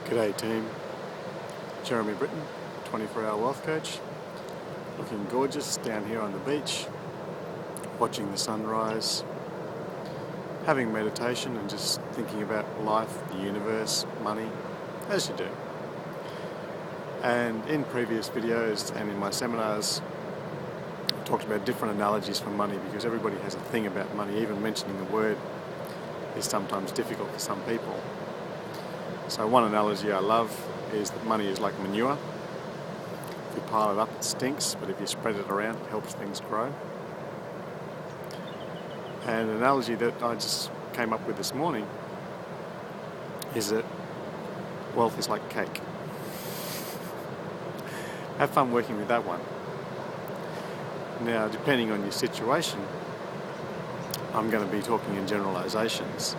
G'day team, Jeremy Britton, 24-hour wealth coach, looking gorgeous down here on the beach, watching the sunrise, having meditation and just thinking about life, the universe, money, as you do. And in previous videos and in my seminars, I talked about different analogies for money because everybody has a thing about money. Even mentioning the word is sometimes difficult for some people. So one analogy I love is that money is like manure. If you pile it up, it stinks, but if you spread it around, it helps things grow. And an analogy that I just came up with this morning is that wealth is like cake. Have fun working with that one. Now, depending on your situation, I'm going to be talking in generalizations.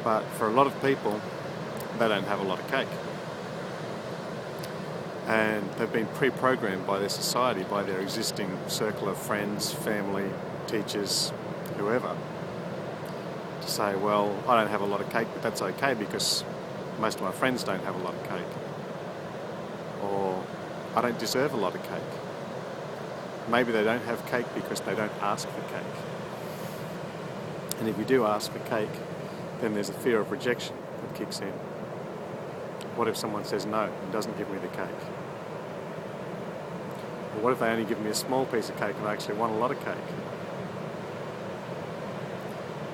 But for a lot of people, they don't have a lot of cake. And they've been pre-programmed by their society, by their existing circle of friends, family, teachers, whoever, to say, well, I don't have a lot of cake, but that's okay because most of my friends don't have a lot of cake. Or I don't deserve a lot of cake. Maybe they don't have cake because they don't ask for cake. And if you do ask for cake, then there's a fear of rejection that kicks in. What if someone says no and doesn't give me the cake? Or what if they only give me a small piece of cake and I actually want a lot of cake?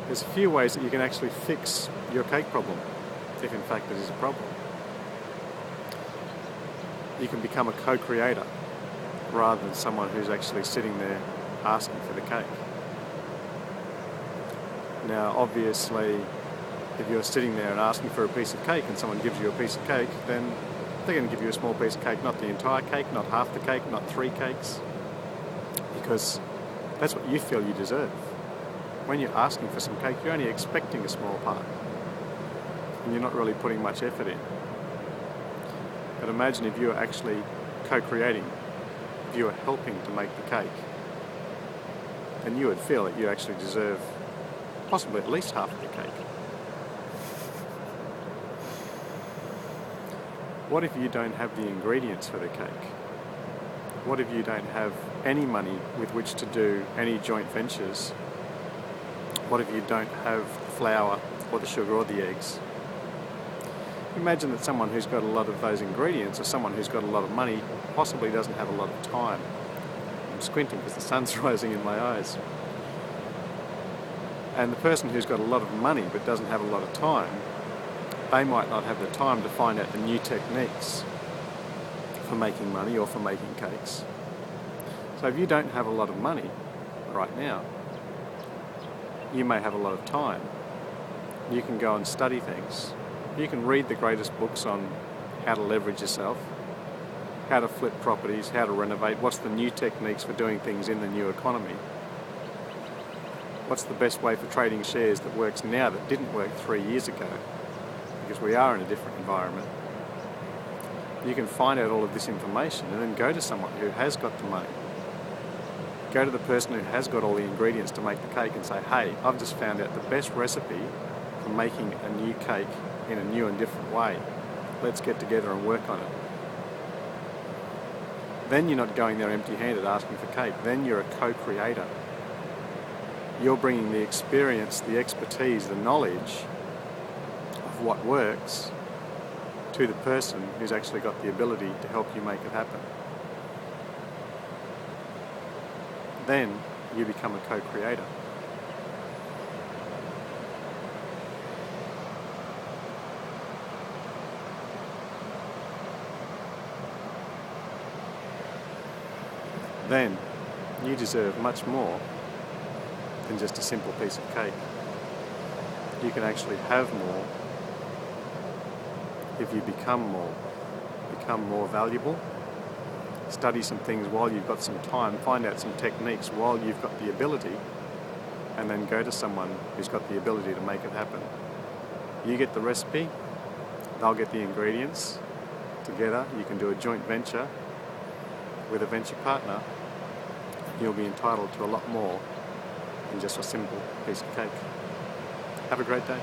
There's a few ways that you can actually fix your cake problem, if in fact it is a problem. You can become a co-creator rather than someone who's actually sitting there asking for the cake. Now, obviously, if you're sitting there and asking for a piece of cake and someone gives you a piece of cake, then they're going to give you a small piece of cake, not the entire cake, not half the cake, not 3 cakes, because that's what you feel you deserve. When you're asking for some cake, you're only expecting a small part, and you're not really putting much effort in. But imagine if you were actually co-creating, if you were helping to make the cake, then you would feel that you actually deserve possibly at least half of the cake. What if you don't have the ingredients for the cake? What if you don't have any money with which to do any joint ventures? What if you don't have the flour or the sugar or the eggs? Imagine that someone who's got a lot of those ingredients, or someone who's got a lot of money, possibly doesn't have a lot of time. I'm squinting because the sun's rising in my eyes. And the person who's got a lot of money but doesn't have a lot of time, they might not have the time to find out the new techniques for making money or for making cakes. So if you don't have a lot of money right now, you may have a lot of time. You can go and study things. You can read the greatest books on how to leverage yourself, how to flip properties, how to renovate, what's the new techniques for doing things in the new economy. What's the best way for trading shares that works now that didn't work 3 years ago? Because we are in a different environment. You can find out all of this information and then go to someone who has got the money. Go to the person who has got all the ingredients to make the cake and say, hey, I've just found out the best recipe for making a new cake in a new and different way. Let's get together and work on it. Then you're not going there empty-handed asking for cake. Then you're a co-creator. You're bringing the experience, the expertise, the knowledge of what works to the person who's actually got the ability to help you make it happen. Then you become a co-creator. Then you deserve much more than just a simple piece of cake. You can actually have more if you become more valuable. Study some things while you've got some time, find out some techniques while you've got the ability, and then go to someone who's got the ability to make it happen. You get the recipe, they'll get the ingredients. Together you can do a joint venture with a venture partner. You'll be entitled to a lot more than just a simple piece of cake. Have a great day.